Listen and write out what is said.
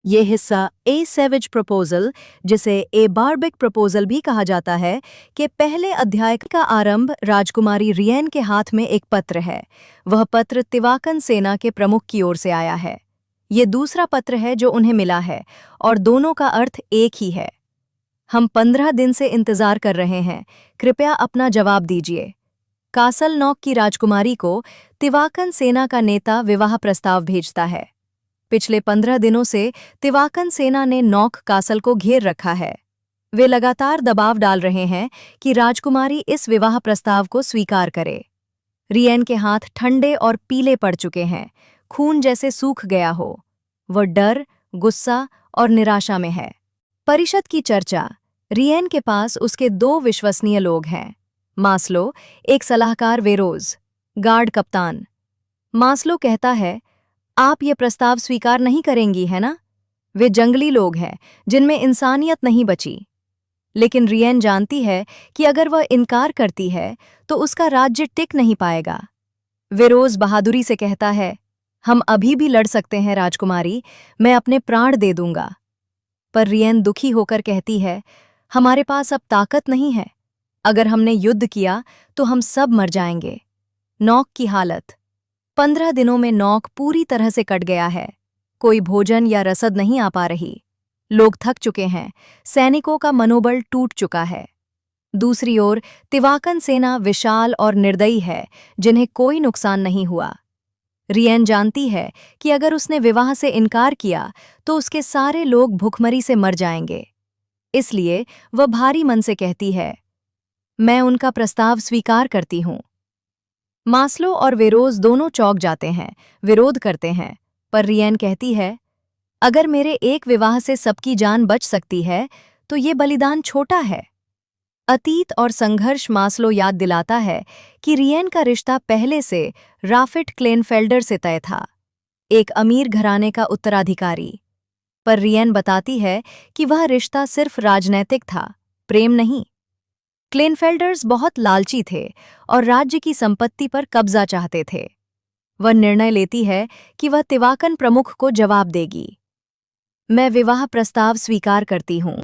ये हिस्सा ए savage proposal, जिसे ए बार्बिक प्रपोजल भी कहा जाता है, के पहले अध्याय का आरंभ राजकुमारी रियन के हाथ में एक पत्र है। वह पत्र तिवाकन सेना के प्रमुख की ओर से आया है। ये दूसरा पत्र है जो उन्हें मिला है और दोनों का अर्थ एक ही है। हम 15 दिन से इंतजार कर रहे हैं, कृपया अपना जवाब दीजिए। कासल नॉक की राजकुमारी को तिवाकन सेना का नेता विवाह प्रस्ताव भेजता है। पिछले 15 दिनों से तिवाकन सेना ने नॉक कासल को घेर रखा है। वे लगातार दबाव डाल रहे हैं कि राजकुमारी इस विवाह प्रस्ताव को स्वीकार करे। रियन के हाथ ठंडे और पीले पड़ चुके हैं, खून जैसे सूख गया हो। वह डर, गुस्सा और निराशा में है। परिषद की चर्चा। रियन के पास उसके 2 विश्वसनीय लोग हैं। मास्लो, एक सलाहकार वेरोज, गार्ड कप्तान। मास्लो कहता है, आप ये प्रस्ताव स्वीकार नहीं करेंगी, है ना? वे जंगली लोग हैं जिनमें इंसानियत नहीं बची। लेकिन रियन जानती है कि अगर वह इनकार करती है तो उसका राज्य टिक नहीं पाएगा। वेरोज बहादुरी से कहता है, हम अभी भी लड़ सकते हैं राजकुमारी, मैं अपने प्राण दे दूंगा। पर रियन दुखी होकर कहती है, हमारे पास अब ताकत नहीं है। अगर हमने युद्ध किया तो हम सब मर जाएंगे। नॉक की हालत। 15 दिनों में नॉक पूरी तरह से कट गया है। कोई भोजन या रसद नहीं आ पा रही। लोग थक चुके हैं, सैनिकों का मनोबल टूट चुका है। दूसरी ओर तिवाकन सेना विशाल और निर्दयी है, जिन्हें कोई नुकसान नहीं हुआ। रियन जानती है कि अगर उसने विवाह से इनकार किया तो उसके सारे लोग भूखमरी से मर जाएंगे। इसलिए वह भारी मन से कहती है, मैं उनका प्रस्ताव स्वीकार करती हूँ। मास्लो और वेरोज दोनों चौंक जाते हैं, विरोध करते हैं, पर रियन कहती है, अगर मेरे एक विवाह से सबकी जान बच सकती है तो ये बलिदान छोटा है। अतीत और संघर्ष मास्लो याद दिलाता है कि रियन का रिश्ता पहले से राफिट क्लेनफेल्डर से तय था, एक अमीर घराने का उत्तराधिकारी। पर रियन बताती है कि वह रिश्ता सिर्फ राजनैतिक था, प्रेम नहीं। क्लेनफेल्डर्स बहुत लालची थे और राज्य की संपत्ति पर कब्जा चाहते थे। वह निर्णय लेती है कि वह तिवाकन प्रमुख को जवाब देगी। मैं विवाह प्रस्ताव स्वीकार करती हूँ।